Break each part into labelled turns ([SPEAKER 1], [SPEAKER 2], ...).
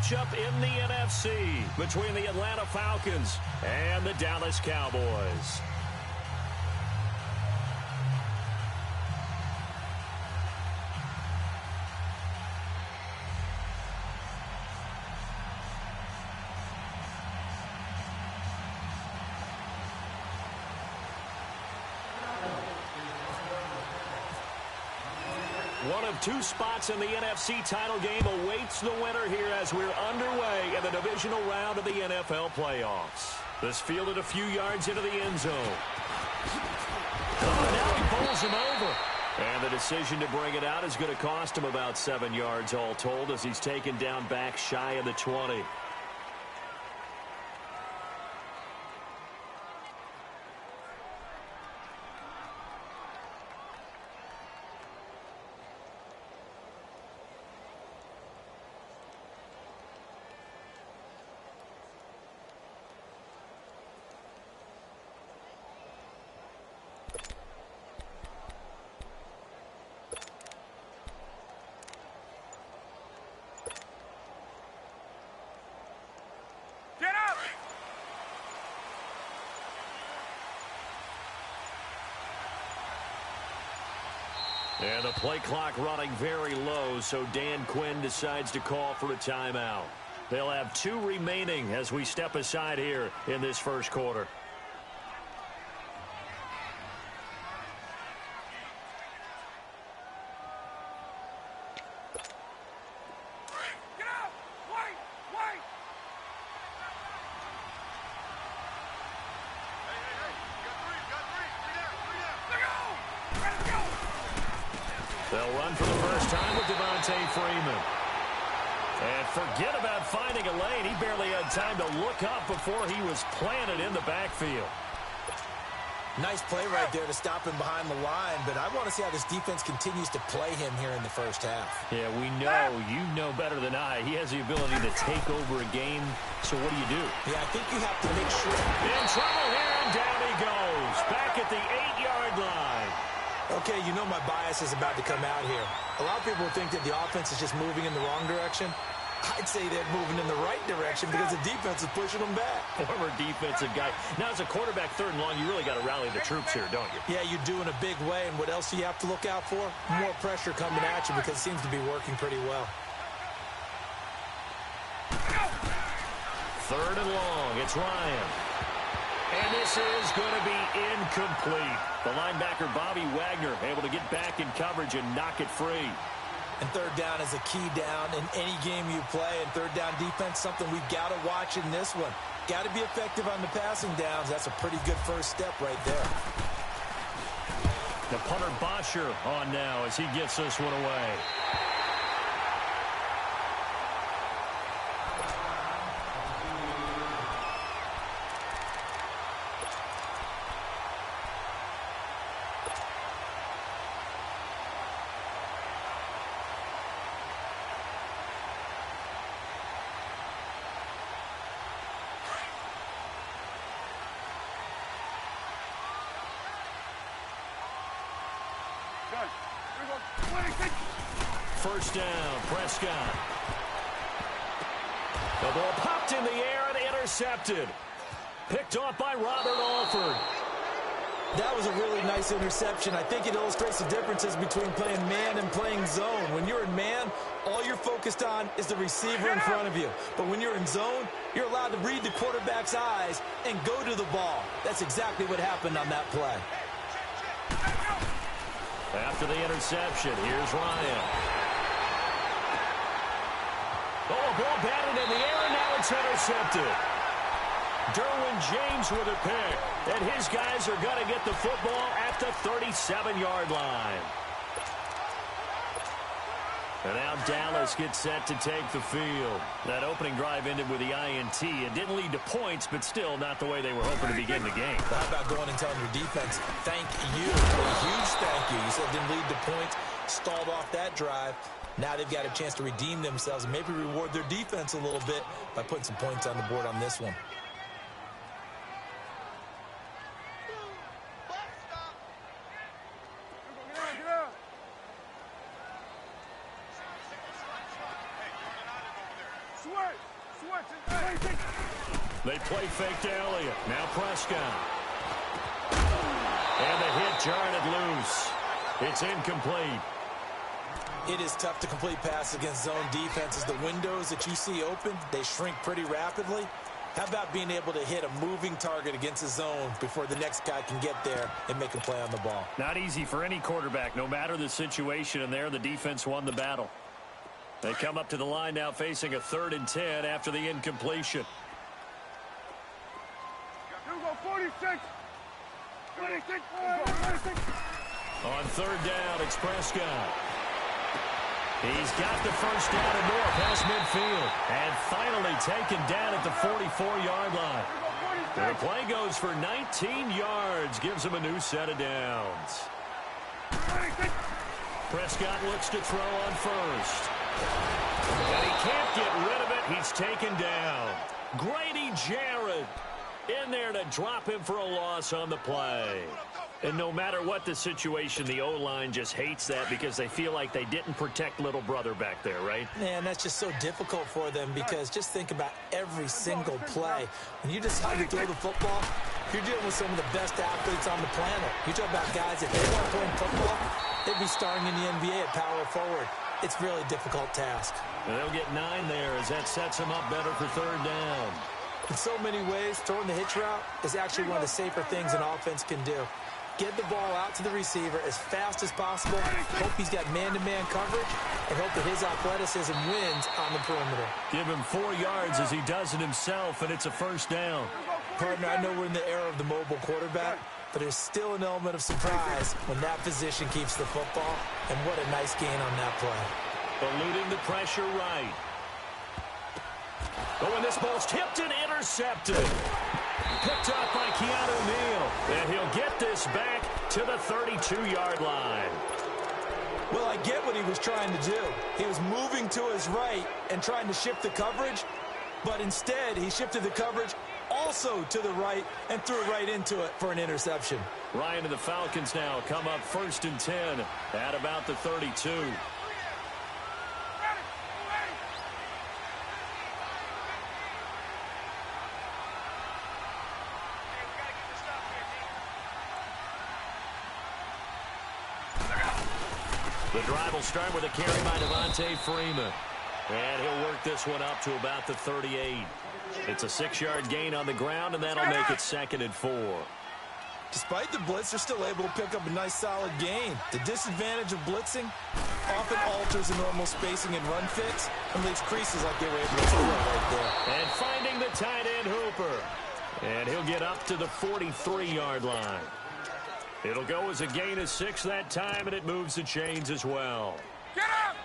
[SPEAKER 1] matchup in the NFC between the Atlanta Falcons and the Dallas Cowboys. One of two spots in the NFC title game awaits the winner here as we're underway in the divisional round of the NFL playoffs. This fielded a few yards into the end zone. Oh, now he bowls him over. And the decision to bring it out is going to cost him about 7 yards all told as he's taken down back shy of the 20. And the play clock running very low, so Dan Quinn decides to call for a timeout. They'll have 2 remaining as we step aside here in this first quarter. They'll run for the first time with Freeman. And forget about finding a lane. He barely had time to look up before he was planted in the backfield.
[SPEAKER 2] Nice play right there to stop him behind the line, but I want to see how this defense continues to play him here in the first half.
[SPEAKER 1] Yeah, we know. You know better than I. He has the ability to take over a game, so what do?
[SPEAKER 2] Yeah, I think you have to make sure.
[SPEAKER 1] In trouble here, and down he goes. Back at the 8-yard line.
[SPEAKER 2] Okay, you know my bias is about to come out here. A lot of people think that the offense is just moving in the wrong direction. I'd say they're moving in the right direction because the defense is pushing them back.
[SPEAKER 1] Former defensive guy. Now, as a quarterback, 3rd and long, you really got to rally the troops here, don't you?
[SPEAKER 2] Yeah, you do in a big way. And what else do you have to look out for? More pressure coming at you because it seems to be working pretty well.
[SPEAKER 1] 3rd and long. It's Ryan. And this is going to be incomplete. The linebacker, Bobby Wagner, able to get back in coverage and knock it free.
[SPEAKER 2] And 3rd down is a key down in any game you play. And 3rd down defense, something we've got to watch in this one. Got to be effective on the passing downs. That's a pretty good first step right there.
[SPEAKER 1] The punter Bosher on now as he gets this one away. First down, Prescott. The ball popped in the air and intercepted. Picked off by Robert Alford.
[SPEAKER 2] That was a really nice interception. I think it illustrates the differences between playing man and playing zone. When you're in man, all you're focused on is the receiver in front of you. But when you're in zone, you're allowed to read the quarterback's eyes and go to the ball. That's exactly what happened on that play.
[SPEAKER 1] After the interception, here's Ryan. Oh, ball batted in the air, and now it's intercepted. Derwin James with a pick, and his guys are going to get the football at the 37-yard line. And now Dallas gets set to take the field. That opening drive ended with the INT. It didn't lead to points, but still not the way they were hoping to begin the game.
[SPEAKER 2] How about going and telling your defense, thank you, a huge thank you. You said it didn't lead to points, stalled off that drive. Now they've got a chance to redeem themselves and maybe reward their defense a little bit by putting some points on the board on this one.
[SPEAKER 1] They play fake to Elliott. Now Prescott. And the hit jarred it loose. It's incomplete.
[SPEAKER 2] It is tough to complete passes against zone defenses. The windows that you see open, they shrink pretty rapidly. How about being able to hit a moving target against a zone before the next guy can get there and make a play on the ball?
[SPEAKER 1] Not easy for any quarterback, no matter the situation, and there the defense won the battle. They come up to the line now facing a 3rd and 10 after the incompletion.
[SPEAKER 3] 46.
[SPEAKER 1] On 3rd down, it's Prescott. He's got the first down and more past midfield. And finally taken down at the 44-yard line. The play goes for 19 yards. Gives him a new set of downs. Prescott looks to throw on first. And he can't get rid of it. He's taken down. Grady Jarrett in there to drop him for a loss on the play. And no matter what the situation, the O-line just hates that because they feel like they didn't protect little brother back there, right?
[SPEAKER 2] Man, that's just so difficult for them because just think about every single play. When you decide to throw the football, you're dealing with some of the best athletes on the planet. You talk about guys, if they weren't playing football, they'd be starting in the NBA at power forward. It's really a difficult task.
[SPEAKER 1] And they'll get 9 there as that sets them up better for 3rd down.
[SPEAKER 2] In so many ways, throwing the hitch route is actually one of the safer things an offense can do. Get the ball out to the receiver as fast as possible, hope he's got man-to-man coverage, and hope that his athleticism wins on the perimeter.
[SPEAKER 1] Give him 4 yards as he does it himself, and it's a 1st down.
[SPEAKER 2] Partner, I know we're in the era of the mobile quarterback, but there's still an element of surprise when that position keeps the football, and what a nice gain on that play.
[SPEAKER 1] Eluding the pressure right. Oh, and this ball's tipped and intercepted. Picked up by Keanu Neal. And he'll get this back to the 32-yard line.
[SPEAKER 2] Well, I get what he was trying to do. He was moving to his right and trying to shift the coverage, but instead he shifted the coverage also to the right and threw it right into it for an interception.
[SPEAKER 1] Ryan and the Falcons now come up 1st and 10 at about the 32. The drive will start with a carry by Devontae Freeman. And he'll work this one up to about the 38. It's a 6-yard gain on the ground, and that'll make it 2nd and 4.
[SPEAKER 2] Despite the blitz, they're still able to pick up a nice, solid gain. The disadvantage of blitzing often alters the normal spacing and run fits and leaves creases like they were able to throw right there.
[SPEAKER 1] And finding the tight end Hooper. And he'll get up to the 43-yard line. It'll go as a gain of 6 that time, and it moves the chains as well.
[SPEAKER 3] Get up!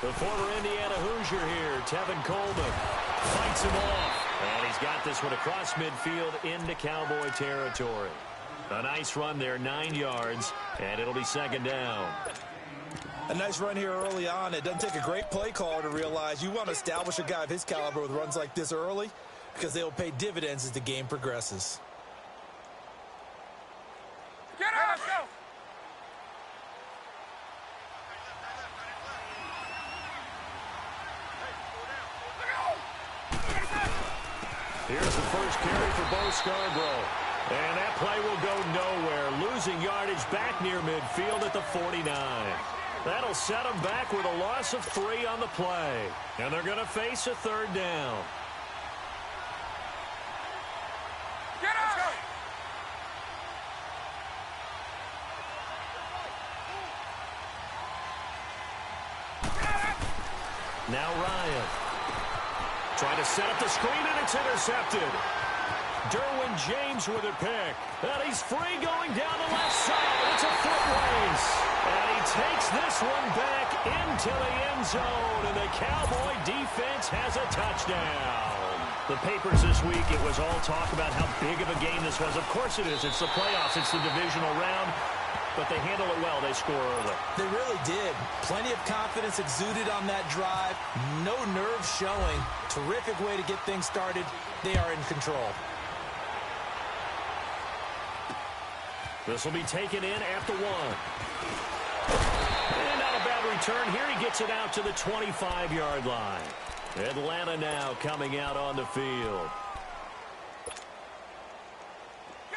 [SPEAKER 1] The former Indiana Hoosier here, Tevin Coleman, fights him off. And he's got this one across midfield into Cowboy territory. A nice run there, 9 yards, and it'll be 2nd down.
[SPEAKER 2] A nice run here early on. It doesn't take a great play caller to realize you want to establish a guy of his caliber with runs like this early because they will pay dividends as the game progresses.
[SPEAKER 3] Get up! Let's go!
[SPEAKER 1] Here's the first carry for Bo Scarborough. And that play will go nowhere. Losing yardage back near midfield at the 49. That'll set them back with a loss of 3 on the play. And they're going to face a 3rd down.
[SPEAKER 3] Get up!
[SPEAKER 1] Now Ryan. Trying to set up the screen, and it's intercepted. Derwin James with a pick. And he's free going down the left side. It's a foot race. And he takes this one back into the end zone. And the Cowboy defense has a touchdown. The papers this week, it was all talk about how big of a game this was. Of course it is. It's the playoffs. It's the divisional round. But they handle it well. They score early.
[SPEAKER 2] They really did. Plenty of confidence exuded on that drive. No nerves showing. Terrific way to get things started. They are in control.
[SPEAKER 1] This will be taken in at the 1. And not a bad return here. He gets it out to the 25-yard line. Atlanta now coming out on the field.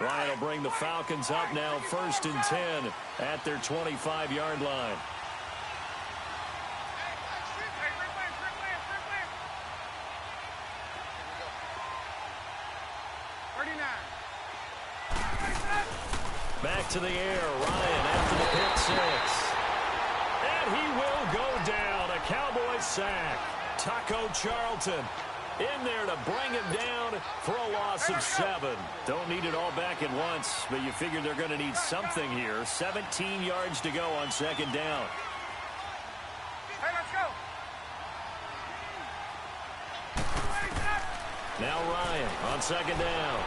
[SPEAKER 1] Ryan will bring the Falcons up now 1st and 10 at their 25-yard line. Back to the air, Ryan after the pick 6. And he will go down. A Cowboys sack. Taco Charlton in there to bring him down for a loss of 7. Don't need it all back at once, but you figure they're going to need something here. 17 yards to go on 2nd down.
[SPEAKER 3] Hey, let's go.
[SPEAKER 1] Now Ryan on 2nd down.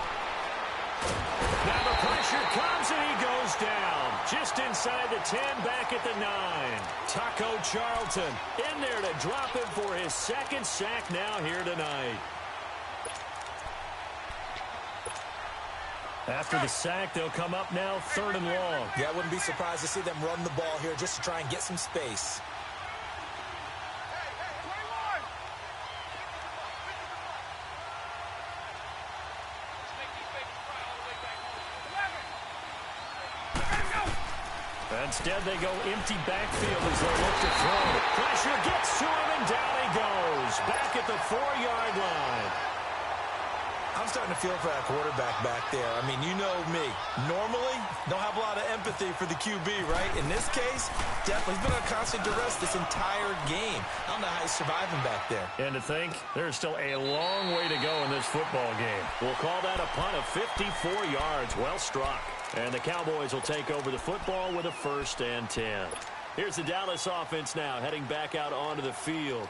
[SPEAKER 1] Now the pressure comes and he goes down. Just inside the 10, back at the 9. Taco Charlton in there to drop him for his 2nd sack now here tonight. After the sack, they'll come up now 3rd and long.
[SPEAKER 2] Yeah, I wouldn't be surprised to see them run the ball here just to try and get some space.
[SPEAKER 1] Instead, they go empty backfield as they look to throw. Pressure gets to him, and down he goes. Back at the 4-yard line.
[SPEAKER 2] I'm starting to feel for that quarterback back there. I mean, you know me. Normally, don't have a lot of empathy for the QB, right? In this case, definitely he's been on constant duress this entire game. I don't know how he's surviving back there.
[SPEAKER 1] And to think, there's still a long way to go in this football game. We'll call that a punt of 54 yards. Well struck. And the Cowboys will take over the football with a 1st and 10. Here's the Dallas offense now heading back out onto the field.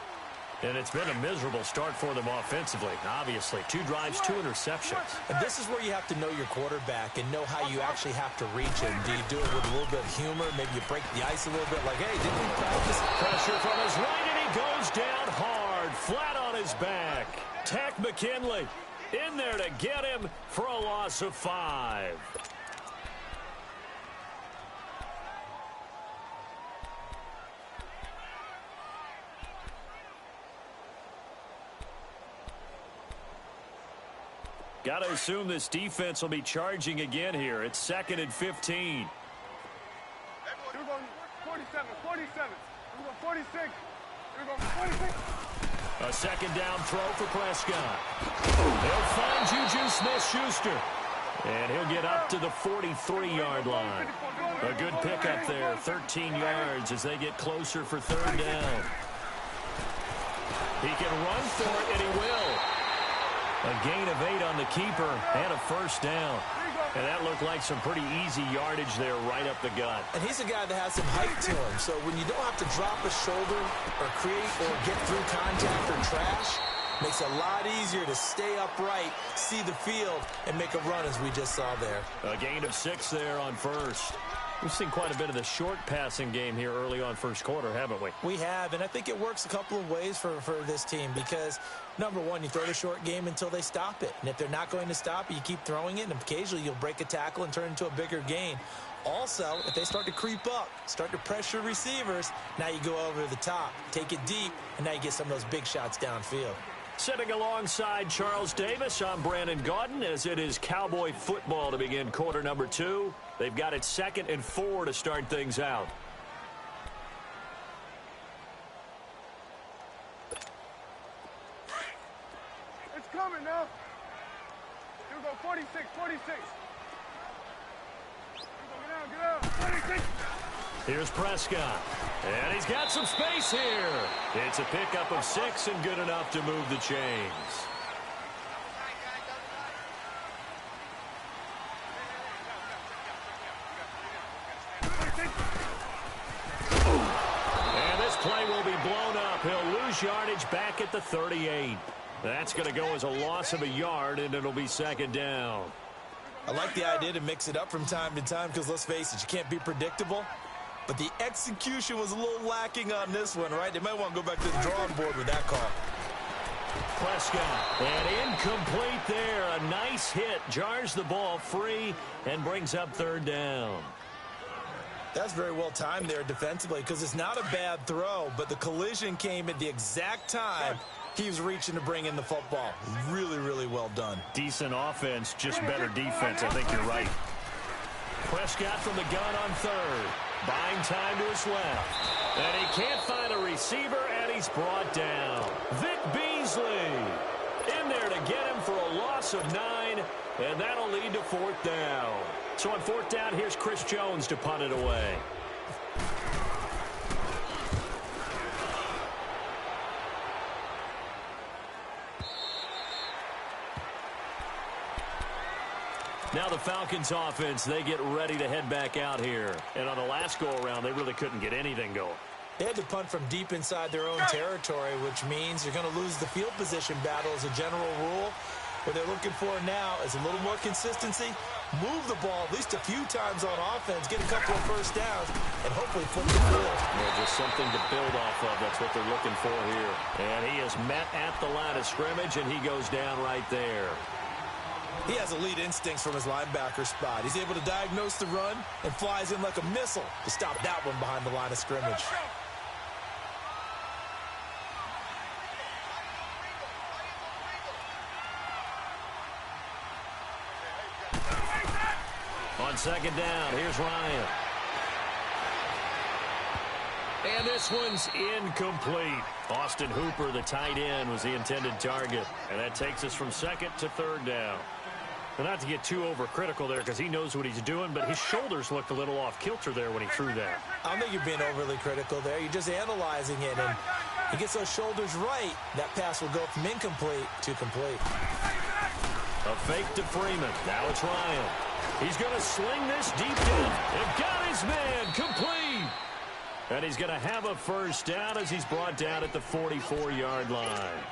[SPEAKER 1] And it's been a miserable start for them offensively, obviously. 2 drives, 2 interceptions.
[SPEAKER 2] And this is where you have to know your quarterback and know how you actually have to reach him. Do you do it with a little bit of humor? Maybe you break the ice a little bit like, hey, didn't we practice?
[SPEAKER 1] Pressure from his right, and he goes down hard, flat on his back. Tack McKinley in there to get him for a loss of 5. Got to assume this defense will be charging again here. It's 2nd and 15.
[SPEAKER 3] We're going 47, 47. We're going 46. We're going 46.
[SPEAKER 1] A 2nd down throw for Prescott. He'll find Juju Smith-Schuster. And he'll get up to the 43-yard line. A good pickup there, 13 yards as they get closer for 3rd down. He can run for it, and he will. A gain of 8 on the keeper and a 1st down. And that looked like some pretty easy yardage there right up the gut.
[SPEAKER 2] And he's a guy that has some height to him. So when you don't have to drop a shoulder or create or get through contact or trash, makes it a lot easier to stay upright, see the field, and make a run as we just saw there.
[SPEAKER 1] A gain of 6 there on 1st. We've seen quite a bit of the short passing game here early on 1st quarter, haven't we?
[SPEAKER 2] We have, and I think it works a couple of ways for this team because, number one, you throw the short game until they stop it. And if they're not going to stop it, you keep throwing it, and occasionally you'll break a tackle and turn into a bigger gain. Also, if they start to creep up, start to pressure receivers, now you go over the top, take it deep, and now you get some of those big shots downfield.
[SPEAKER 1] Sitting alongside Charles Davis, I'm Brandon Gaudin as it is Cowboy football to begin quarter number 2. They've got it 2nd and 4 to start things out.
[SPEAKER 3] It's coming now. Here we go, 46, 46. Get out, 46.
[SPEAKER 1] Here's Prescott. And he's got some space here. It's a pickup of 6 and good enough to move the chains. And this play will be blown up. He'll lose yardage back at the 38. That's going to go as a loss of a yard, and it'll be 2nd down.
[SPEAKER 2] I like the idea to mix it up from time to time because, let's face it, you can't be predictable. But the execution was a little lacking on this one, right? They might want to go back to the drawing board with that call.
[SPEAKER 1] Prescott, and incomplete there. A nice hit, jars the ball free, and brings up third down.
[SPEAKER 2] That's very well timed there defensively because it's not a bad throw, but the collision came at the exact time he was reaching to bring in the football. Really, really well done.
[SPEAKER 1] Decent offense, just better defense. I think you're right. Prescott from the gun on third. Buying time to his left. And he can't find a receiver, and he's brought down. Vic Beasley in there to get him for a loss of 9, and that'll lead to fourth down. So on fourth down, here's Chris Jones to punt it away. Now the Falcons offense, they get ready to head back out here. And on the last go-around, they really couldn't get anything going.
[SPEAKER 2] They had to punt from deep inside their own territory, which means you're going to lose the field position battle as a general rule. What they're looking for now is a little more consistency, move the ball at least a few times on offense, get a couple of first downs, and hopefully flip the field.
[SPEAKER 1] Yeah, just something to build off of. That's what they're looking for here. And he is met at the line of scrimmage, and he goes down right there.
[SPEAKER 2] He has elite instincts from his linebacker spot. He's able to diagnose the run and flies in like a missile to stop that one behind the line of scrimmage.
[SPEAKER 1] On second down, here's Ryan. And this one's incomplete. Austin Hooper, the tight end, was the intended target. And that takes us from second to third down. And not to get too overcritical there because he knows what he's doing, but his shoulders looked a little off kilter there when he threw that.
[SPEAKER 2] I don't think you're being overly critical there. You're just analyzing it, and he gets those shoulders right. That pass will go from incomplete to complete.
[SPEAKER 1] A fake to Freeman. Now it's Ryan. He's going to sling this deep down. And got his man complete. And he's going to have a first down as he's brought down at the 44-yard line.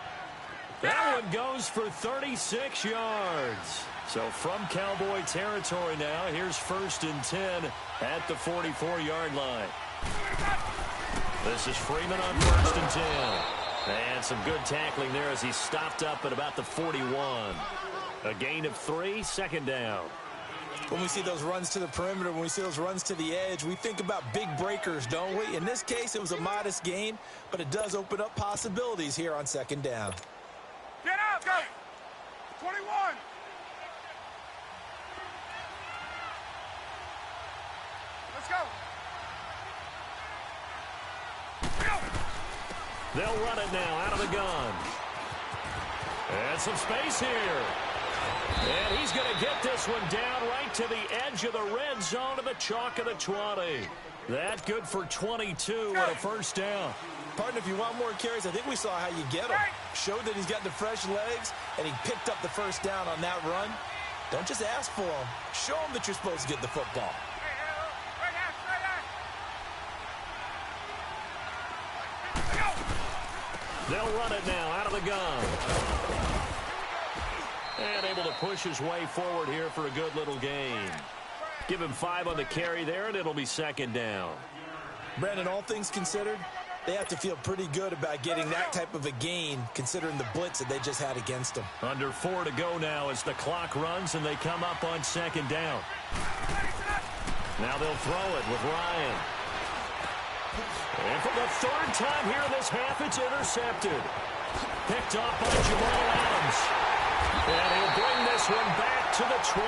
[SPEAKER 1] That one goes for 36 yards. So from Cowboy territory now, here's 1st and 10 at the 44-yard line. This is Freeman on 1st and 10. And some good tackling there as he stopped up at about the 41. A gain of 3, second down.
[SPEAKER 2] When we see those runs to the perimeter, when we see those runs to the edge, we think about big breakers, don't we? In this case, it was a modest gain, but it does open up possibilities here on second down.
[SPEAKER 3] Get out, go! 21! Let's go!
[SPEAKER 1] They'll run it now out of the gun. And some space here. And he's going to get this one down right to the edge of the red zone of the chalk of the 20. That good for 22 and a first down.
[SPEAKER 2] Partner, if you want more carries, I think we saw how you get him. Showed that he's got the fresh legs, and he picked up the first down on that run. Don't just ask for him. Show him that you're supposed to get the football.
[SPEAKER 1] They'll run it now out of the gun. And able to push his way forward here for a good little gain. Give him 5 on the carry there, and it'll be second down.
[SPEAKER 2] Brandon, all things considered, they have to feel pretty good about getting that type of a gain, considering the blitz that they just had against them.
[SPEAKER 1] Under 4 to go now as the clock runs, and they come up on second down. Now they'll throw it with Ryan. And for the 3rd time here in this half, it's intercepted. Picked off by Jamal Adams. And he'll bring this one back to the 29.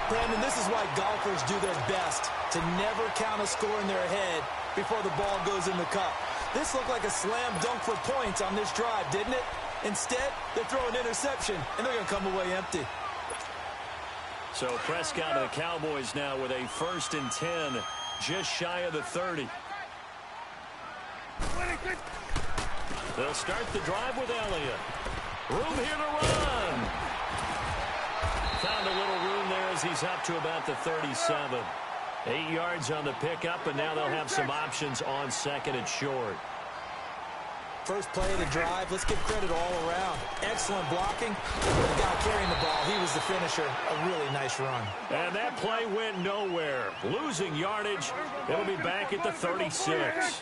[SPEAKER 2] Brandon, this is why golfers do their best to never count a score in their head before the ball goes in the cup. This looked like a slam dunk for points on this drive, didn't it? Instead, they throw an interception, and they're going to come away empty.
[SPEAKER 1] So Prescott and the Cowboys now with a 1st and 10, just shy of the 30. They'll start the drive with Elliott. Room here to run. Found a little room there as he's up to about the 37. 8 yards on the pickup, and now they'll have some options on second and short.
[SPEAKER 2] First play of the drive, let's give credit all around. Excellent blocking. The guy carrying the ball, he was the finisher. A really nice run.
[SPEAKER 1] And that play went nowhere. Losing yardage. It'll be back at the 36.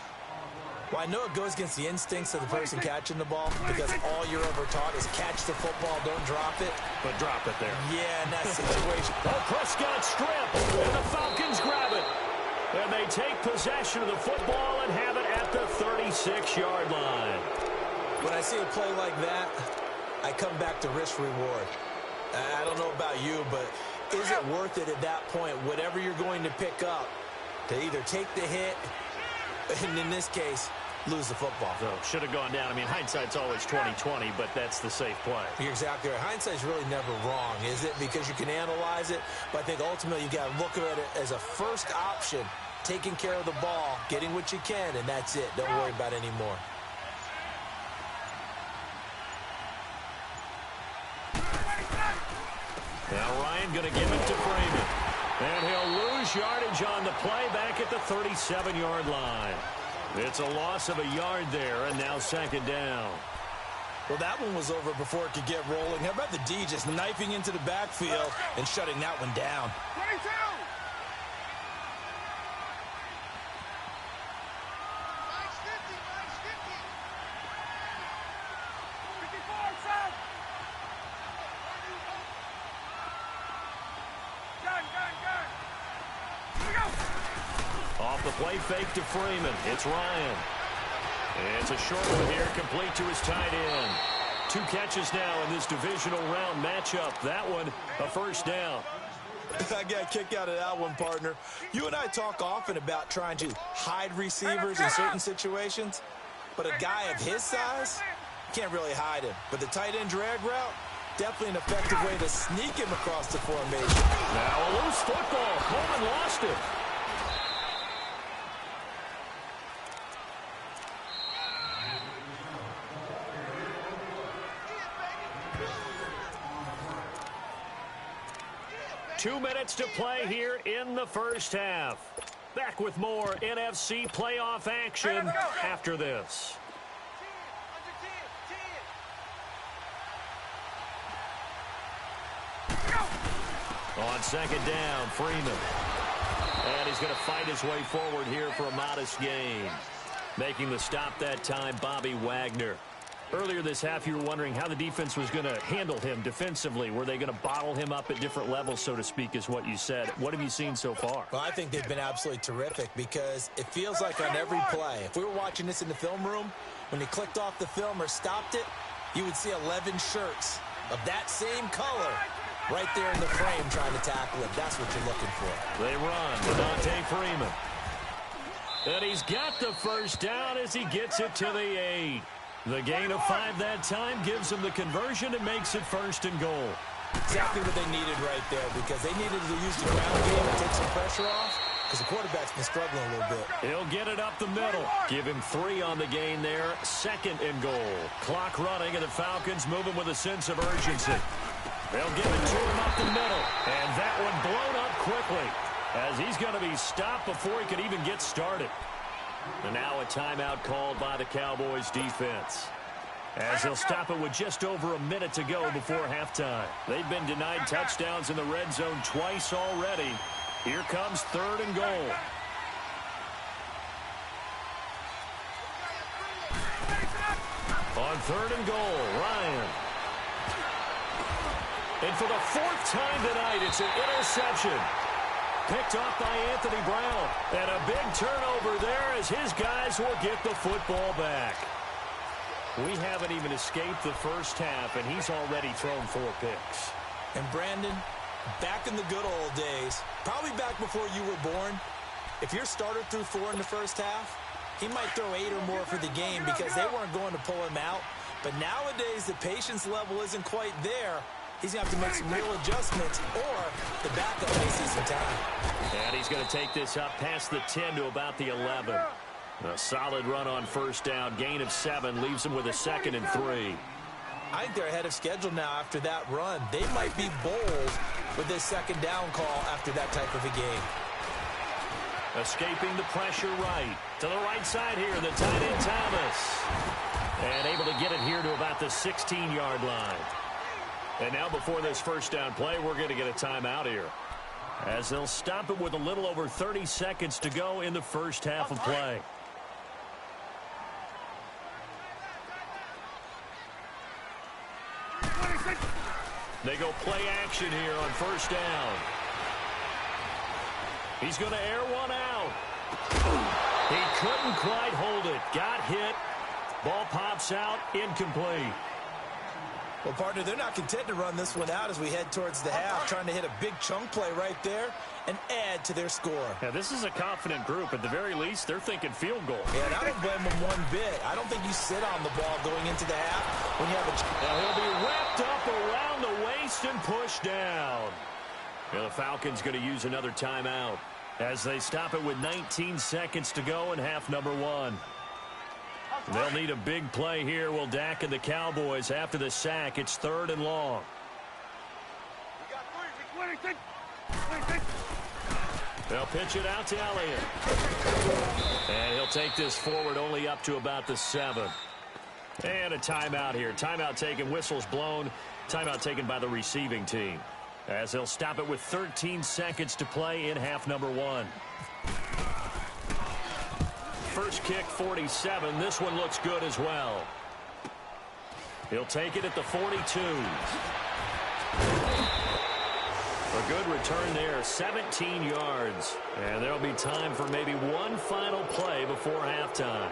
[SPEAKER 2] Well, I know it goes against the instincts of the person catching the ball because all you're ever taught is catch the football, don't drop it.
[SPEAKER 1] But drop it there.
[SPEAKER 2] Yeah, in that situation.
[SPEAKER 1] Oh, Prescott stripped, and the Falcons grab it. And they take possession of the football and have it at the 36-yard line.
[SPEAKER 2] When I see a play like that, I come back to risk-reward. I don't know about you, but is it worth it at that point, whatever you're going to pick up, to either take the hit, and in this case, lose the football?
[SPEAKER 1] So, should have gone down. I mean, hindsight's always 20/20, but that's the safe play.
[SPEAKER 2] You're exactly right. Hindsight's really never wrong, is it? Because you can analyze it, but I think ultimately you got to look at it as a first option, taking care of the ball, getting what you can, and that's it. Don't worry about it anymore.
[SPEAKER 1] Now Ryan going to give it to Freeman. And he'll lose yardage on the play back at the 37-yard line. It's a loss of a yard there, and now second down.
[SPEAKER 2] Well, that one was over before it could get rolling. How about the D just knifing into the backfield and shutting that one down?
[SPEAKER 3] 22!
[SPEAKER 1] Off the play fake to Freeman. It's Ryan. It's a short one here, complete to his tight end. 2 catches now in this divisional round matchup. That one, a first down.
[SPEAKER 2] I got a kick out of that one, partner. You and I talk often about trying to hide receivers in certain situations, but a guy of his size can't really hide him. But the tight end drag route, definitely an effective way to sneak him across the formation.
[SPEAKER 1] Now a loose football. Coleman lost it. Two minutes to play here in the first half. Back with more NFC playoff action after this. On second down, Freeman. And he's going to fight his way forward here for a modest gain. Making the stop that time, Bobby Wagner. Earlier this half, you were wondering how the defense was going to handle him defensively. Were they going to bottle him up at different levels, so to speak, is what you said. What have you seen so far?
[SPEAKER 2] Well, I think they've been absolutely terrific because it feels like on every play, if we were watching this in the film room, when he clicked off the film or stopped it, you would see 11 shirts of that same color right there in the frame trying to tackle him. That's what you're looking for.
[SPEAKER 1] They run to Dante Freeman. And he's got the first down as he gets it to the 8. The gain of 5 that time gives them the conversion and makes it first and goal.
[SPEAKER 2] Exactly what they needed right there because they needed to use the ground game and take some pressure off because the quarterback's been struggling a little bit.
[SPEAKER 1] He'll get it up the middle. Give him 3 on the gain there. Second and goal. Clock running and the Falcons moving with a sense of urgency. They'll give it to him up the middle. And that one blown up quickly as he's going to be stopped before he could even get started. And now a timeout called by the Cowboys defense as they'll stop it with just over a minute to go before halftime. They've been denied touchdowns in the red zone twice already. Here comes third and goal. On third and goal, Ryan. And for the 4th time tonight, it's an interception. Picked off by Anthony Brown. And a big turnover there as his guys will get the football back. We haven't even escaped the first half, and he's already thrown 4 picks.
[SPEAKER 2] And Brandon, back in the good old days, probably back before you were born, if your starter threw 4 in the first half, he might throw 8 or more for the game because they weren't going to pull him out. But nowadays, the patience level isn't quite there. He's going to have to make some real adjustments, or the backup may see some time.
[SPEAKER 1] And he's going to take this up past the 10 to about the 11. A solid run on first down. Gain of 7 leaves him with a 2nd and 3.
[SPEAKER 2] I think they're ahead of schedule now after that run. They might be bold with this second down call after that type of a game.
[SPEAKER 1] Escaping the pressure right. To the right side here, the tight end Thomas. And able to get it here to about the 16-yard line. And now before this first down play, we're going to get a timeout here, as they'll stop it with a little over 30 seconds to go in the first half of play. They go play action here on first down. He's going to air one out. He couldn't quite hold it. Got hit. Ball pops out. Incomplete.
[SPEAKER 2] Well, partner, they're not content to run this one out as we head towards the half, trying to hit a big chunk play right there and add to their score.
[SPEAKER 1] Yeah, this is a confident group. At the very least, they're thinking field goal.
[SPEAKER 2] Yeah, and I don't blame them one bit. I don't think you sit on the ball going into the half when you have a...
[SPEAKER 1] Now he'll be wrapped up around the waist and pushed down. Yeah, the Falcons going to use another timeout as they stop it with 19 seconds to go in half number 1. They'll need a big play here. Will Dak and the Cowboys after the sack. It's 3rd and long.
[SPEAKER 3] We got 26. 26.
[SPEAKER 1] They'll pitch it out to Elliott. And he'll take this forward only up to about the 7. And a timeout here. Timeout taken, whistles blown. Timeout taken by the receiving team. As they'll stop it with 13 seconds to play in half number 1. First kick, 47. This one looks good as well. He'll take it at the 42. A good return there, 17 yards. And there'll be time for maybe one final play before halftime.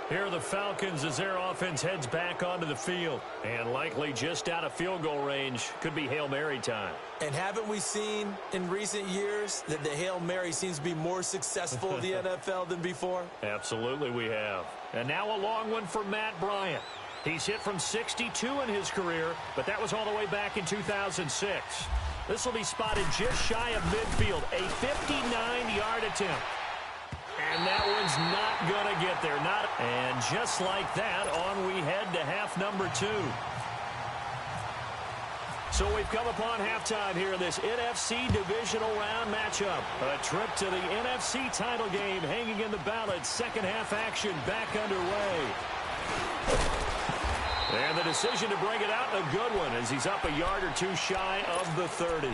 [SPEAKER 1] Here are the Falcons as their offense heads back onto the field. And likely just out of field goal range. Could be Hail Mary time.
[SPEAKER 2] And haven't we seen in recent years that the Hail Mary seems to be more successful in the NFL than before?
[SPEAKER 1] Absolutely we have. And now a long one for Matt Bryant. He's hit from 62 in his career, but that was all the way back in 2006. This will be spotted just shy of midfield. A 59-yard attempt. And that one's not going to get there. And just like that, on we head to half number 2. So we've come upon halftime here in this NFC divisional round matchup. A trip to the NFC title game hanging in the balance. Second half action back underway. And the decision to bring it out, a good one, as he's up a yard or two shy of the 30.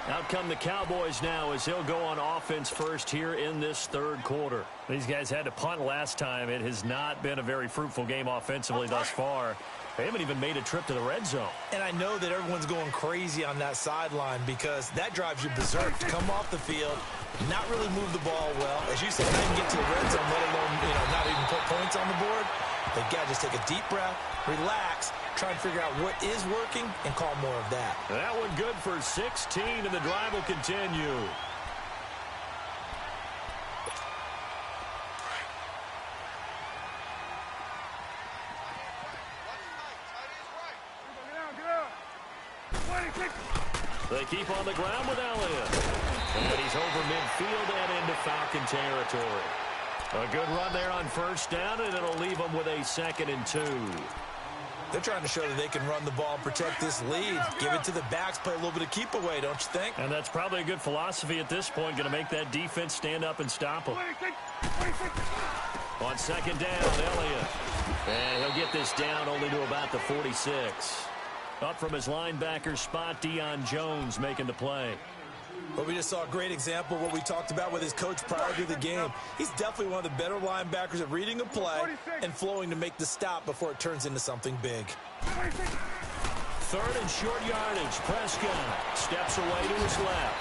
[SPEAKER 1] Out come the Cowboys now as he'll go on offense first here in this 3rd quarter. These guys had to punt last time. It has not been a very fruitful game offensively thus far. They haven't even made a trip to the red zone.
[SPEAKER 2] And I know that everyone's going crazy on that sideline because that drives you berserk to come off the field, not really move the ball well. As you said, not even get to the red zone, let alone, not even put points on the board. They've got to just take a deep breath, relax, try and figure out what is working, and call more of that.
[SPEAKER 1] That one good for 16, and the drive will continue. They keep on the ground with Elliott. And he's over midfield and into Falcon territory. A good run there on first down, and it'll leave them with a 2nd and 2.
[SPEAKER 2] They're trying to show that they can run the ball and protect this lead. Give it to the backs, play a little bit of keep away, don't you think?
[SPEAKER 1] And that's probably a good philosophy at this point, going to make that defense stand up and stop them. On second down, Elliott. And he'll get this down only to about the 46. Up from his linebacker spot, Deion Jones making the play.
[SPEAKER 2] But we just saw a great example of what we talked about with his coach prior to the game. He's definitely one of the better linebackers at reading a play and flowing to make the stop before it turns into something big.
[SPEAKER 1] 3rd and short yardage. Prescott steps away to his left.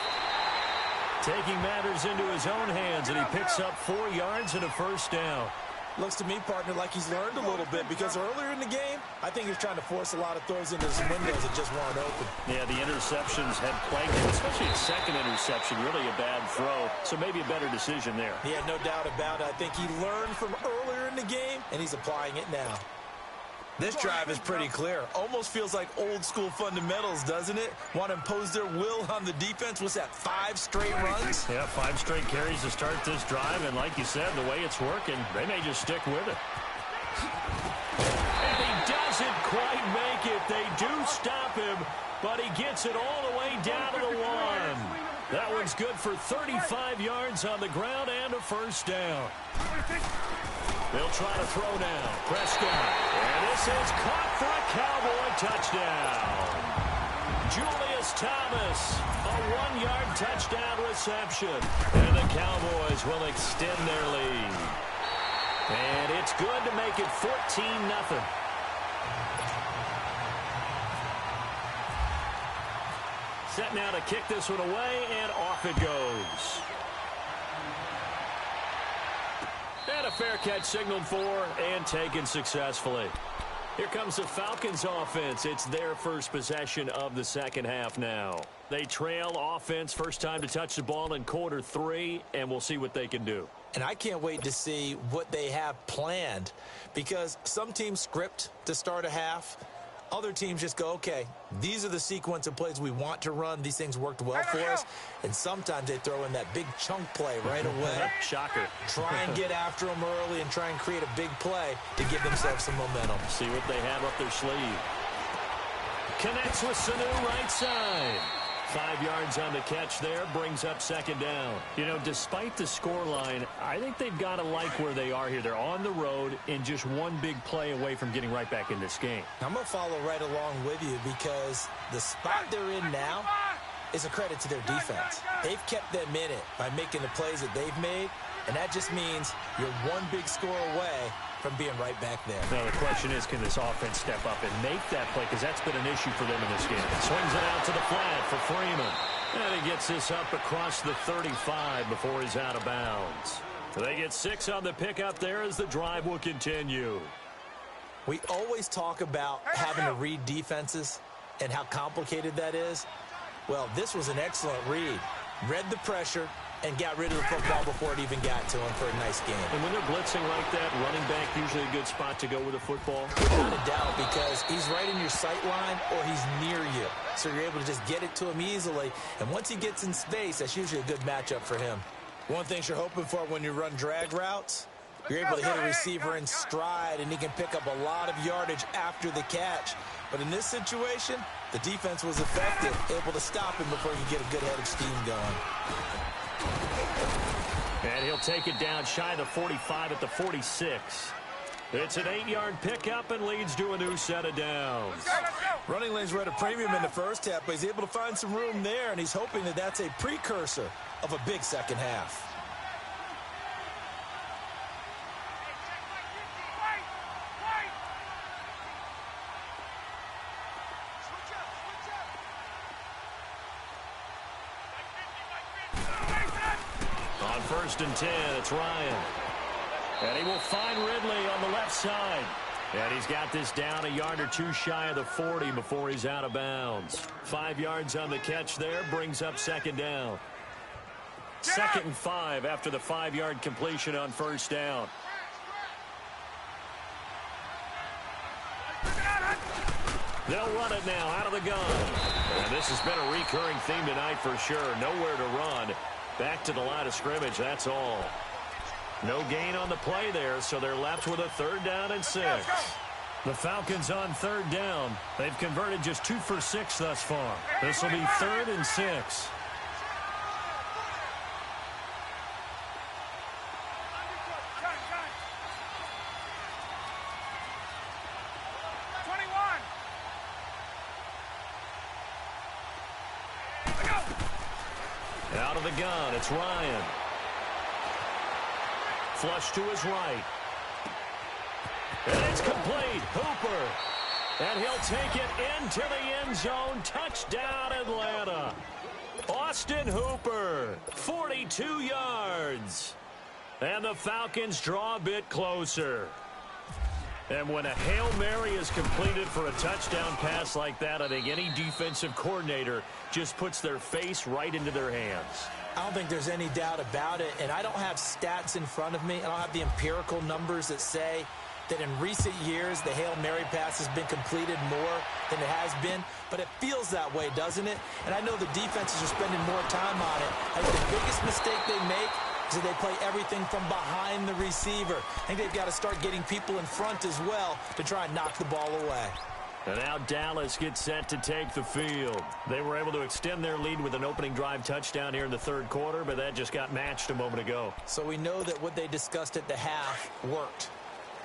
[SPEAKER 1] Taking matters into his own hands, and he picks up 4 yards and a first down.
[SPEAKER 2] Looks to me, partner, like he's learned a little bit because earlier in the game, I think he was trying to force a lot of throws into some windows that just weren't open.
[SPEAKER 1] Yeah, the interceptions had plagued him, especially his second interception, really a bad throw. So maybe a better decision there.
[SPEAKER 2] Yeah, no doubt about it. I think he learned from earlier in the game, and he's applying it now. This drive is pretty clear. Almost feels like old school fundamentals, doesn't it? Want to impose their will on the defense. What's that, 5 straight runs?
[SPEAKER 1] Yeah, 5 straight carries to start this drive. And like you said, the way it's working, they may just stick with it. And he doesn't quite make it. They do stop him, but he gets it all the way down to the 1. That one's good for 35 yards on the ground and a first down. They'll try to throw now. Prescott. And this is caught for a Cowboy touchdown. Julius Thomas, a 1-yard touchdown reception. And the Cowboys will extend their lead. And it's good to make it 14-0. set now to kick this one away, and off it goes. And a fair catch signaled for and taken successfully. Here comes the Falcons offense. It's their first possession of the second half now. They trail offense, first time to touch the ball in quarter 3, and we'll see what they can do.
[SPEAKER 2] And I can't wait to see what they have planned, because some teams script to start a half. Other teams just go, okay, these are the sequence of plays we want to run. These things worked well for us. And sometimes they throw in that big chunk play right away.
[SPEAKER 1] Shocker.
[SPEAKER 2] Try and get after them early and try and create a big play to give themselves some momentum.
[SPEAKER 1] See what they have up their sleeve. Connects with Sanu right side. 5 yards on the catch there, brings up second down. You know, despite the scoreline, I think they've got to like where they are here. They're on the road and just one big play away from getting right back in this game.
[SPEAKER 2] I'm going to follow right along with you, because the spot they're in now is a credit to their defense. They've kept them in it by making the plays that they've made, and that just means you're one big score away from being right back there.
[SPEAKER 1] Now, the question is, can this offense step up and make that play? Because that's been an issue for them in this game. Swings it out to the flat for Freeman. And he gets this up across the 35 before he's out of bounds. So they get 6 on the pickup there as the drive will continue.
[SPEAKER 2] We always talk about having to read defenses and how complicated that is. Well, this was an excellent read. Read the pressure and got rid of the football before it even got to him for a nice game.
[SPEAKER 1] And when they're blitzing like that, running back usually a good spot to go with the football.
[SPEAKER 2] Without a doubt, because he's right in your sight line or he's near you. So you're able to just get it to him easily. And once he gets in space, that's usually a good matchup for him. One thing you're hoping for when you run drag routes, you're able to hit a receiver in stride, and he can pick up a lot of yardage after the catch. But in this situation, the defense was effective, able to stop him before he could get a good head of steam going.
[SPEAKER 1] And he'll take it down shy of the 45 at the 46. It's an 8-yard pickup and leads to a new set of downs.
[SPEAKER 2] Running lanes were at a premium in the first half, but he's able to find some room there, and he's hoping that that's a precursor of a big second half.
[SPEAKER 1] On 1st and 10, it's Ryan. And he will find Ridley on the left side. And he's got this down a yard or two shy of the 40 before he's out of bounds. 5 yards on the catch there, brings up second down. 2nd and 5 after the 5-yard completion on 1st down. They'll run it now out of the gun. And this has been a recurring theme tonight for sure. Nowhere to run. Back to the line of scrimmage, that's all. No gain on the play there, so they're left with a 3rd down and 6. The Falcons on 3rd down. They've converted just 2 for 6 thus far. This will be 3rd and 6. Out of the gun, it's Ryan. Flush to his right. And it's complete. Hooper. And he'll take it into the end zone. Touchdown, Atlanta. Austin Hooper, 42 yards. And the Falcons draw a bit closer. And when a Hail Mary is completed for a touchdown pass like that, I think any defensive coordinator just puts their face right into their hands.
[SPEAKER 2] I don't think there's any doubt about it, and I don't have stats in front of me. I don't have the empirical numbers that say that in recent years the Hail Mary pass has been completed more than it has been, but it feels that way, doesn't it? And I know the defenses are spending more time on it. I think the biggest mistake they make is that they play everything from behind the receiver. I think they've got to start getting people in front as well to try and knock the ball away.
[SPEAKER 1] And now Dallas gets set to take the field. They were able to extend their lead with an opening drive touchdown here in the 3rd quarter, but that just got matched a moment ago.
[SPEAKER 2] So we know that what they discussed at the half worked.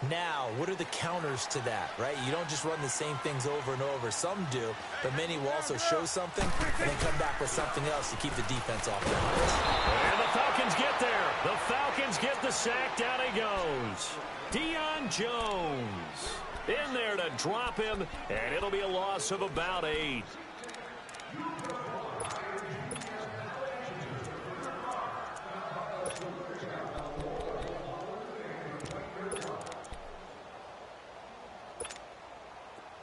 [SPEAKER 2] Now, what are the counters to that, right? You don't just run the same things over and over. Some do, but many will also show something and then come back with something else to keep the defense off balance.
[SPEAKER 1] And the Falcons get there. The Falcons get the sack. Down he goes. Deion Jones in there to drop him, and it'll be a loss of about 8.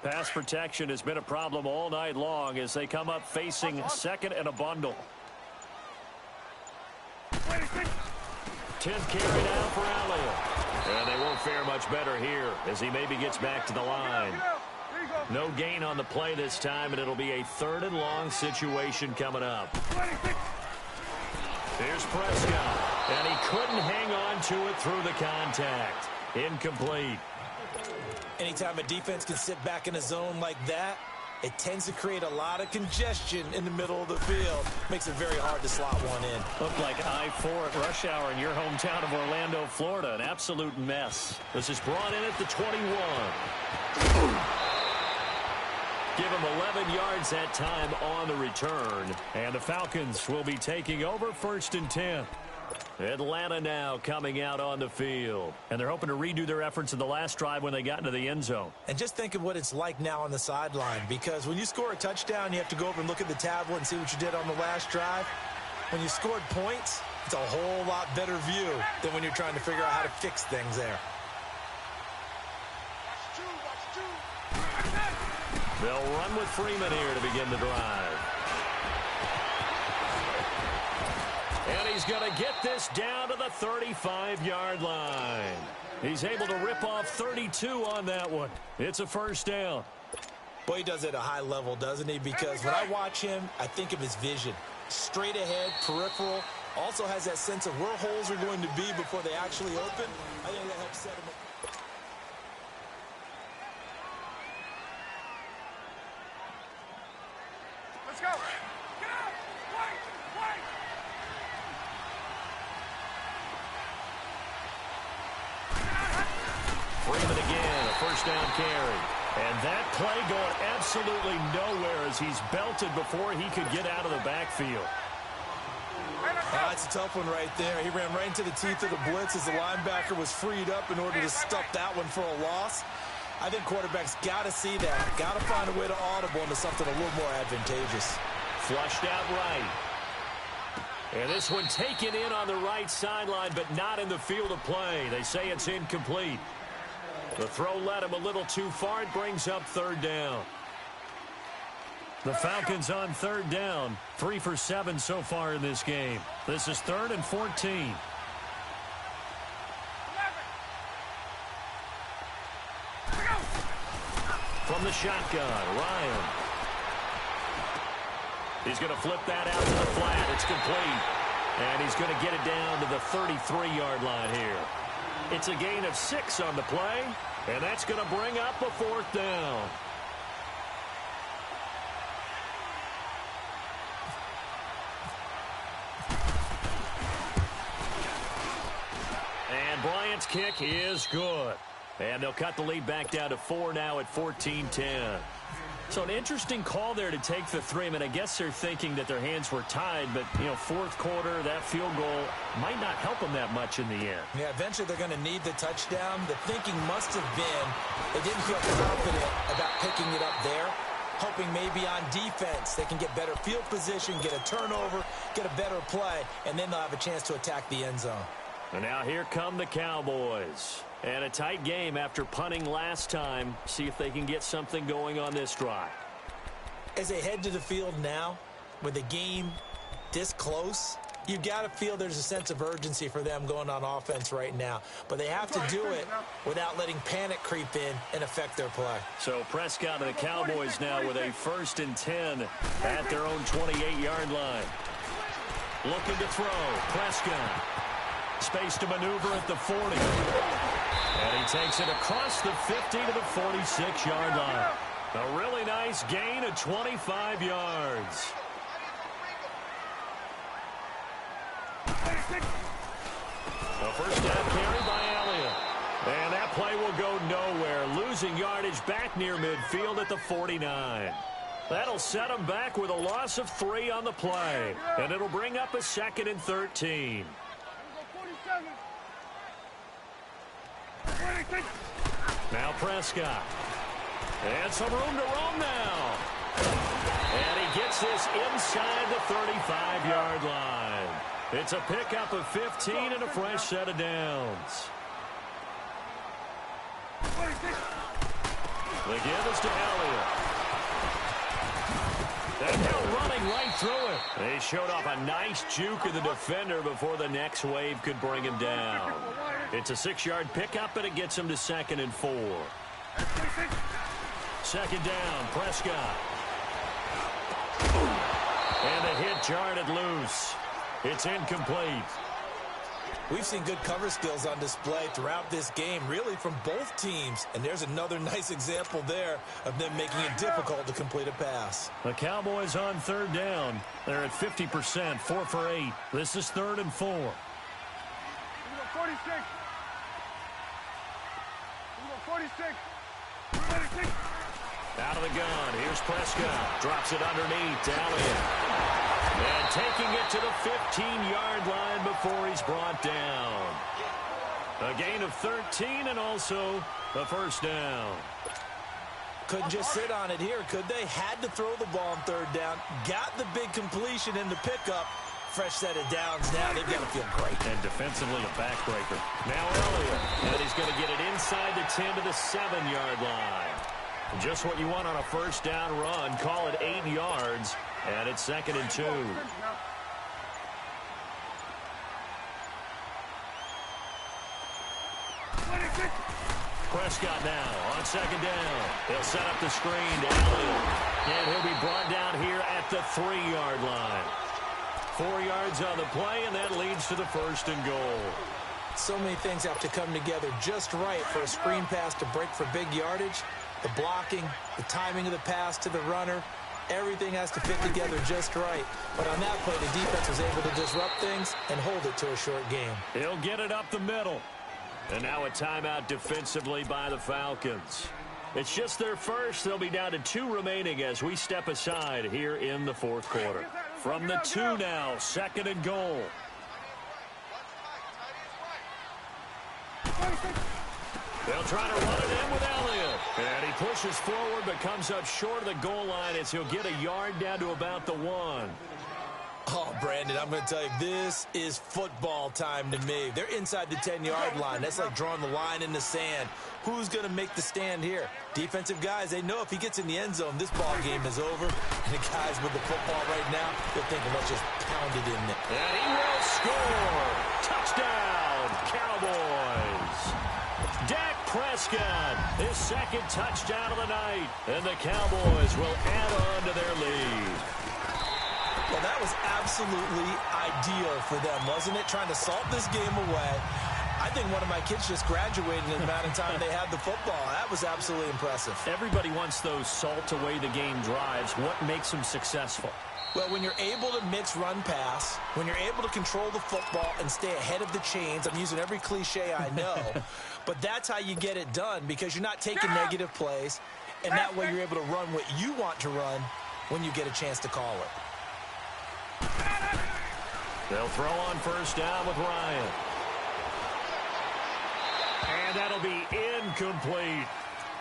[SPEAKER 1] Pass protection has been a problem all night long as they come up facing second and a bundle. 10th carry down for Elliott. And they won't fare much better here as he maybe gets back to the line. No gain on the play this time, and it'll be a 3rd and long situation coming up. Here's Prescott, and he couldn't hang on to it through the contact. Incomplete.
[SPEAKER 2] Anytime a defense can sit back in a zone like that, it tends to create a lot of congestion in the middle of the field. Makes it very hard to slot one in.
[SPEAKER 1] Looked like I-4 at rush hour in your hometown of Orlando, Florida. An absolute mess. This is brought in at the 21. Give him 11 yards that time on the return. And the Falcons will be taking over 1st and 10. Atlanta now coming out on the field. And they're hoping to redo their efforts in the last drive when they got into the end zone.
[SPEAKER 2] And just think of what it's like now on the sideline, because when you score a touchdown, you have to go over and look at the tablet and see what you did on the last drive. When you scored points, it's a whole lot better view than when you're trying to figure out how to fix things there.
[SPEAKER 1] They'll run with Freeman here to begin the drive. And he's going to get this down to the 35-yard line. He's able to rip off 32 on that one. It's a 1st down.
[SPEAKER 2] Boy, he does it at a high level, doesn't he? Because when I watch him, I think of his vision. Straight ahead, peripheral. Also has that sense of where holes are going to be before they actually open. I think that helps set him up.
[SPEAKER 3] Let's go. Get out. Wait.
[SPEAKER 1] Freeman again, a 1st down carry. And that play going absolutely nowhere as he's belted before he could get out of the backfield.
[SPEAKER 2] That's a tough one right there. He ran right into the teeth of the blitz as the linebacker was freed up in order to stuff that one for a loss. I think quarterbacks got to see that. Got to find a way to audible into something a little more advantageous.
[SPEAKER 1] Flushed out right. And this one taken in on the right sideline, but not in the field of play. They say it's incomplete. The throw led him a little too far. It brings up 3rd down. The Falcons on 3rd down. 3 for 7 so far in this game. This is 3rd and 14. From the shotgun, Ryan. He's going to flip that out to the flat. It's complete. And he's going to get it down to the 33-yard line here. It's a gain of 6 on the play, and that's going to bring up a 4th down. And Bryant's kick is good. And they'll cut the lead back down to 4 now at 14-10. So an interesting call there to take the 3. I mean, I guess they're thinking that their hands were tied, but, 4th quarter, that field goal might not help them that much in the end.
[SPEAKER 2] Yeah, eventually they're going to need the touchdown. The thinking must have been they didn't feel confident about picking it up there, hoping maybe on defense they can get better field position, get a turnover, get a better play, and then they'll have a chance to attack the end zone.
[SPEAKER 1] And now here come the Cowboys. And a tight game after punting last time. See if they can get something going on this drive.
[SPEAKER 2] As they head to the field now, with the game this close, you've got to feel there's a sense of urgency for them going on offense right now. But they have to do it without letting panic creep in and affect their play.
[SPEAKER 1] So Prescott and the Cowboys now with a 1st and 10 at their own 28-yard line. Looking to throw. Prescott. Space to maneuver at the 40. And he takes it across the 50 to the 46-yard line. A really nice gain of 25 yards. A 1st down carry by Elliott. And that play will go nowhere. Losing yardage back near midfield at the 49. That'll set him back with a loss of 3 on the play. And it'll bring up a 2nd and 13. Now Prescott. And some room to roam now. And he gets this inside the 35-yard line. It's a pickup of 15 and a fresh set of downs. The give is to Elliott. And now running right through it. They showed off a nice juke of the defender before the next wave could bring him down. It's a 6-yard pickup, and it gets him to 2nd and 4. 2nd down, Prescott. And the hit jarred it loose. It's incomplete.
[SPEAKER 2] We've seen good cover skills on display throughout this game, really from both teams. And there's another nice example there of them making it difficult to complete a pass.
[SPEAKER 1] The Cowboys on 3rd down. They're at 50%, 4 for 8. This is 3rd and 4.
[SPEAKER 3] 46. 46. 46.
[SPEAKER 1] Out of the gun. Here's Prescott. Drops it underneath to Elliott. And taking it to the 15-yard line before he's brought down. A gain of 13 and also the 1st down.
[SPEAKER 2] Couldn't just sit on it here, could they? Had to throw the ball on 3rd down. Got the big completion in the pickup. Fresh set of downs now. They've got to feel great.
[SPEAKER 1] And defensively a backbreaker. Now Elliott. And he's going to get it inside the 10 to the 7-yard line. Just what you want on a 1st down run. Call it 8 yards. And it's 2nd and 2. Prescott now on 2nd down. They'll set up the screen to Elliott. And he'll be brought down here at the 3-yard line. 4 yards on the play, and that leads to the 1st and goal.
[SPEAKER 2] So many things have to come together just right for a screen pass to break for big yardage. The blocking, the timing of the pass to the runner, everything has to fit together just right. But on that play, the defense was able to disrupt things and hold it to a short game.
[SPEAKER 1] He'll get it up the middle. And now a timeout defensively by the Falcons. It's just their first. They'll be down to 2 remaining as we step aside here in the 4th quarter. From the 2 now, 2nd and goal. They'll try to run it in with Elliott. And he pushes forward but comes up short of the goal line as he'll get a yard down to about the 1.
[SPEAKER 2] Oh, Brandon, I'm going to tell you, this is football time to me. They're inside the 10-yard line. That's like drawing the line in the sand. Who's going to make the stand here? Defensive guys, they know if he gets in the end zone, this ball game is over. And the guys with the football right now, they're thinking, let's just pound it in there.
[SPEAKER 1] And he will score. Touchdown, Cowboys. Dak Prescott, his 2nd touchdown of the night. And the Cowboys will add on to their lead.
[SPEAKER 2] Well, that was absolutely ideal for them, wasn't it? Trying to salt this game away. I think one of my kids just graduated in the amount of time they had the football. That was absolutely impressive.
[SPEAKER 1] Everybody wants those salt-away-the-game drives. What makes them successful?
[SPEAKER 2] Well, when you're able to mix run-pass, when you're able to control the football and stay ahead of the chains, I'm using every cliche I know, but that's how you get it done because you're not taking negative plays, and that way you're able to run what you want to run when you get a chance to call it.
[SPEAKER 1] They'll throw on 1st down with Ryan. And that'll be incomplete.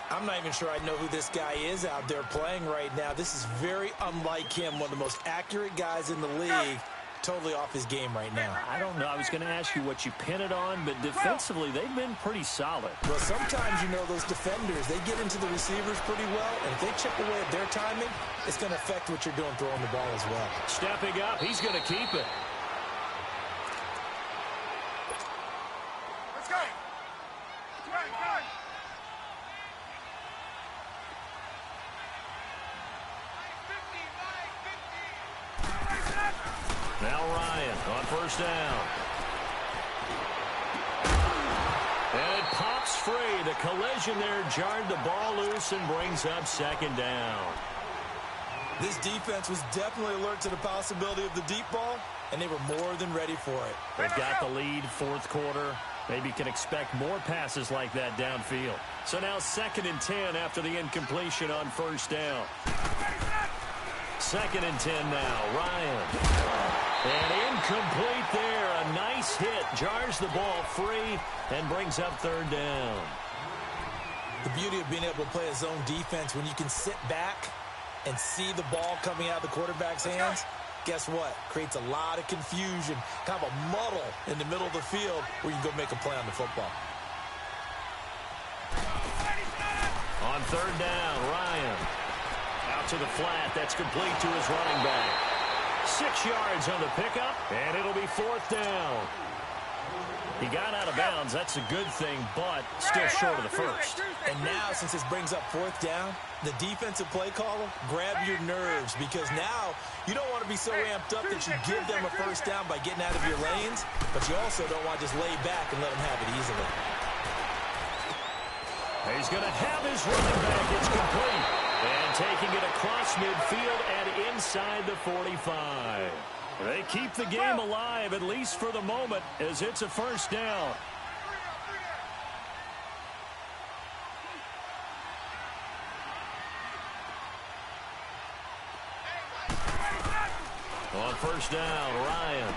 [SPEAKER 2] I'm not even sure I know who this guy is out there playing right now. This is very unlike him, one of the most accurate guys in the league. Totally off his game right now.
[SPEAKER 1] I don't know. I was going to ask you what you pin it on, but defensively, they've been pretty solid.
[SPEAKER 2] Well, sometimes, you know, those defenders, they get into the receivers pretty well, and if they chip away at their timing, it's going to affect what you're doing throwing the ball as well.
[SPEAKER 1] Stepping up, he's going to keep it.
[SPEAKER 3] Let's go. Right.
[SPEAKER 1] Now Ryan on 1st down. And it pops free. The collision there jarred the ball loose and brings up 2nd down.
[SPEAKER 2] This defense was definitely alert to the possibility of the deep ball, and they were more than ready for it.
[SPEAKER 1] They've got the lead, 4th quarter. Maybe can expect more passes like that downfield. So now 2nd and 10 after the incompletion on 1st down. 2nd and 10 now. Ryan. And incomplete there. A nice hit. Jars the ball free and brings up 3rd down.
[SPEAKER 2] The beauty of being able to play a zone defense when you can sit back and see the ball coming out of the quarterback's hands, guess what? Creates a lot of confusion, kind of a muddle in the middle of the field where you can go make a play on the football.
[SPEAKER 1] On third down, Ryan. Out to the flat. That's complete to his running back. 6 yards on the pickup, and it'll be fourth down. He got out of bounds. That's a good thing, but still short of the first.
[SPEAKER 2] And now, since this brings up fourth down, the defensive play caller, grab your nerves, because now you don't want to be so amped up that you give them a first down by getting out of your lanes, but you also don't want to just lay back and let them have it easily.
[SPEAKER 1] He's going to have his running back. It's complete. And taking it across midfield and inside the 45. They keep the game alive, at least for the moment, as it's a first down. On first down, Ryan.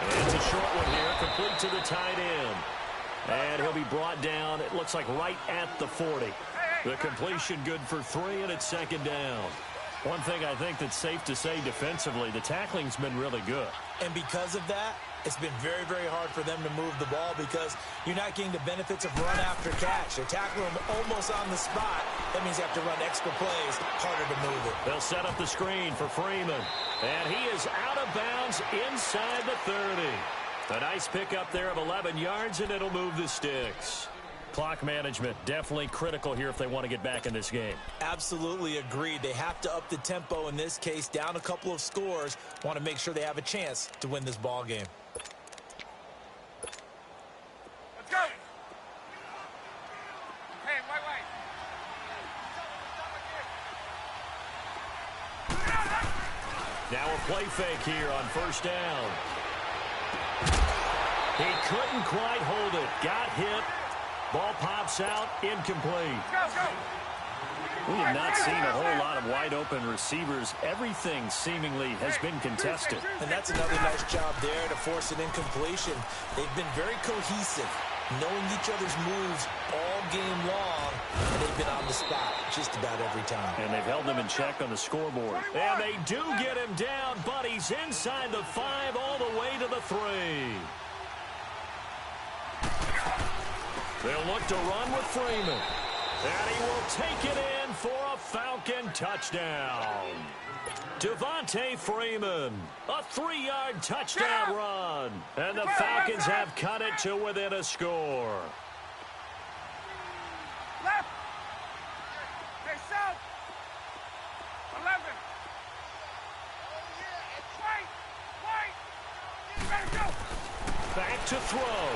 [SPEAKER 1] And it's a short one here, complete to the tight end. And he'll be brought down, it looks like right at the 40. The completion good for 3, and it's second down. One thing I think that's safe to say defensively, the tackling's been really good.
[SPEAKER 2] And because of that, it's been very, very hard for them to move the ball because you're not getting the benefits of run after catch. They're tackling them almost on the spot. That means you have to run extra plays, harder to move it.
[SPEAKER 1] They'll set up the screen for Freeman. And he is out of bounds inside the 30. A nice pickup there of 11 yards, and it'll move the sticks. Clock management definitely critical here if they want to get back in this game.
[SPEAKER 2] Absolutely agreed. They have to up the tempo in this case, down a couple of scores. Want to make sure they have a chance to win this ball game.
[SPEAKER 3] Let's go. Hey, wait.
[SPEAKER 1] Now a play fake here on first down. He couldn't quite hold it. Got hit. Ball pops out, incomplete. We have not seen a whole lot of wide-open receivers. Everything seemingly has been contested.
[SPEAKER 2] And that's another nice job there to force an incompletion. They've been very cohesive, knowing each other's moves all game long, and they've been on the spot just about every time.
[SPEAKER 1] And they've held him in check on the scoreboard. And they do get him down, but he's inside the 5 all the way to the 3. They'll look to run with Freeman. And he will take it in for a Falcon touchdown. Devontae Freeman, a 3-yard touchdown run. And the Falcons have cut it to within a score.
[SPEAKER 3] Left. Hey, south. 11. Right. Ready, go.
[SPEAKER 1] Back to throw.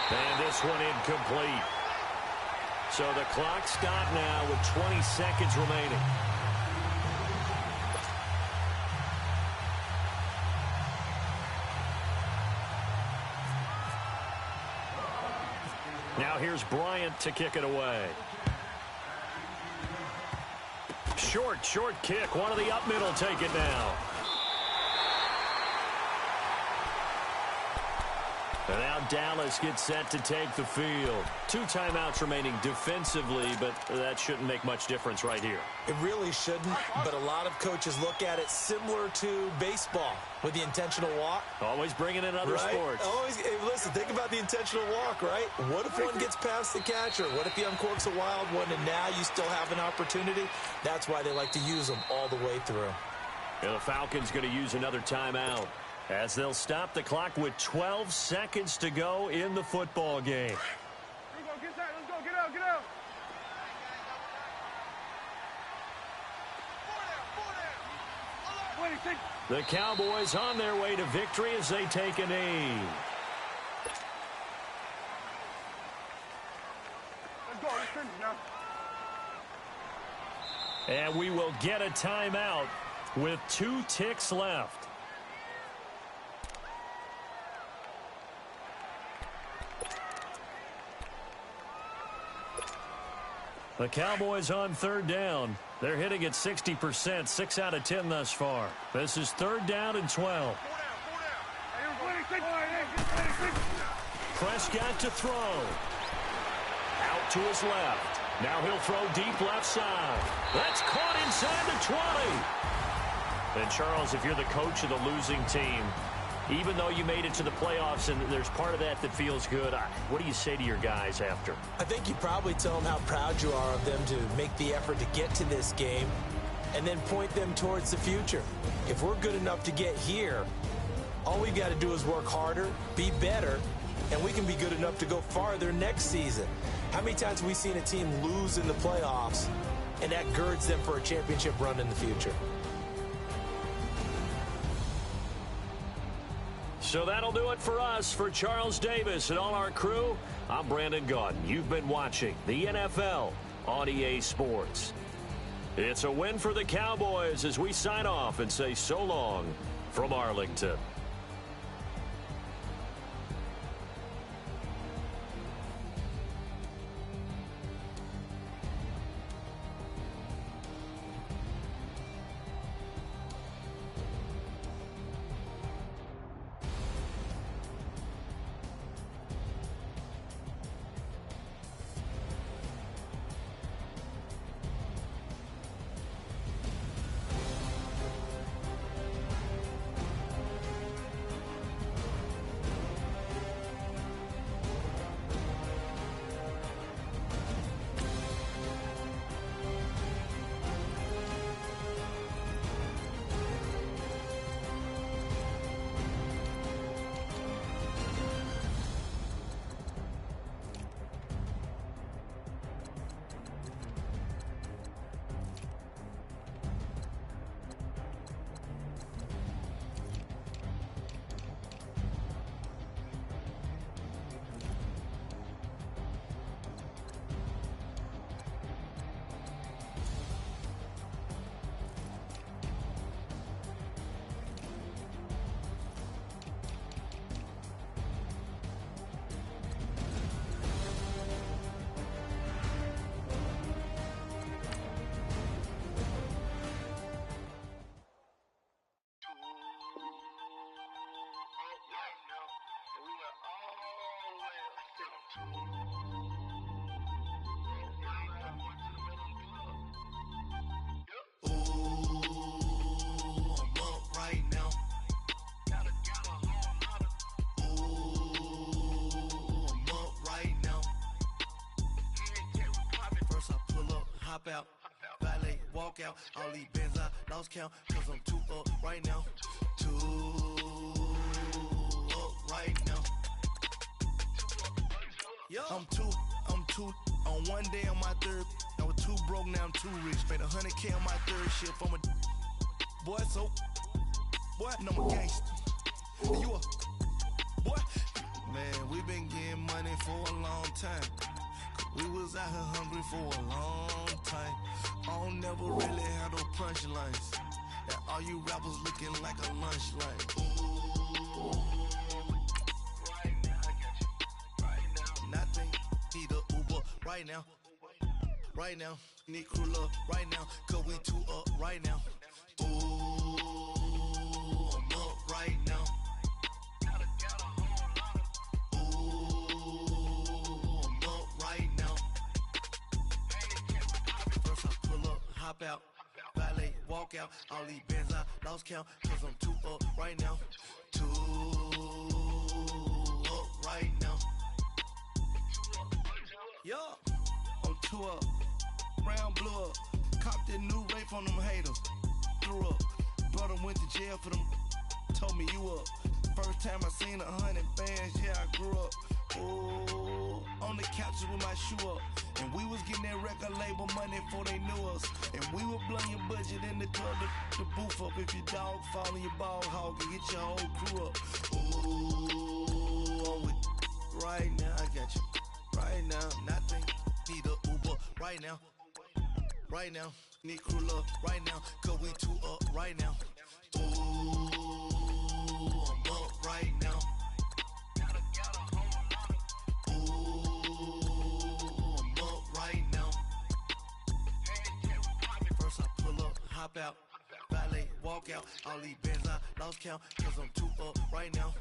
[SPEAKER 1] And this one incomplete. So the clock stopped now with 20 seconds remaining. Now here's Bryant to kick it away. Short kick. One of the up middle take it now. And now Dallas gets set to take the field. 2 timeouts remaining defensively, but that shouldn't make much difference right here.
[SPEAKER 2] It really shouldn't, but a lot of coaches look at it similar to baseball with the intentional walk.
[SPEAKER 1] Always bringing in other sports.
[SPEAKER 2] Always, hey, listen, think about the intentional walk, right? What if one gets past the catcher? What if he uncorks a wild one and now you still have an opportunity? That's why they like to use them all the way through.
[SPEAKER 1] And the Falcons going to use another timeout, as they'll stop the clock with 12 seconds to go in the football game.
[SPEAKER 3] Let's go, get that. Let's go, get out.
[SPEAKER 1] The Cowboys on their way to victory as they take a knee.
[SPEAKER 3] Let's go, let's finish now.
[SPEAKER 1] And we will get a timeout with 2 ticks left. The Cowboys on third down. They're hitting at 60%, 6 out of 10 thus far. This is third down and 12. Prescott to throw. Out to his left. Now he'll throw deep left side. That's caught inside the 20. And Charles, if you're the coach of the losing team, Even though you made it to the playoffs and there's part of that that feels good, what do you say to your guys after?
[SPEAKER 2] I think you probably tell them how proud you are of them to make the effort to get to this game and then point them towards the future. If we're good enough to get here, all we've got to do is work harder, be better, and we can be good enough to go farther next season. How many times have we seen a team lose in the playoffs, and that girds them for a championship run in the future?
[SPEAKER 1] So that'll do it for us. For Charles Davis and all our crew, I'm Brandon Gaudin. You've been watching the NFL on EA Sports. It's a win for the Cowboys as we sign off and say so long from Arlington.
[SPEAKER 4] Out, valet, walk out, all these bands I lost count, cause I'm too up right now, too up right now, I'm too, on one day on my third, I was too broke, now I'm too rich, made 100K on my third shift, I'm a boy, so, boy, and I'm a gangster, and you a, boy, man, we been getting money for a long time. We was out here hungry for a long time. I don't never really have no punchlines. And all you rappers looking like a lunch line. Ooh, right now, I got you. Right now, nothing. Need a Uber right now. Right now, need crew love right now. Cause we too up right now. Ooh, I'm up right now. Hop out, valet, walk out, all these bands I lost count, cause I'm too up right now, too up right now, yeah, I'm too up, round blew up, copped that new rape on them haters, threw up, brother went to jail for them, told me you up, first time I seen 100 bands, yeah I grew up, ooh, on the couches with my shoe up. And we was getting that record label money before they knew us. And we were blowing your budget in the club to boof up. If your dog fall in your ball hog and get your whole crew up. Ooh, I'm with right now, I got you. Right now, nothing. Need a Uber right now. Right now, need crew love right now. Cause we too up right now. Ooh, I'm up right now. Hop out, valet, walk out, all these bands I lost count, cause I'm too up right now.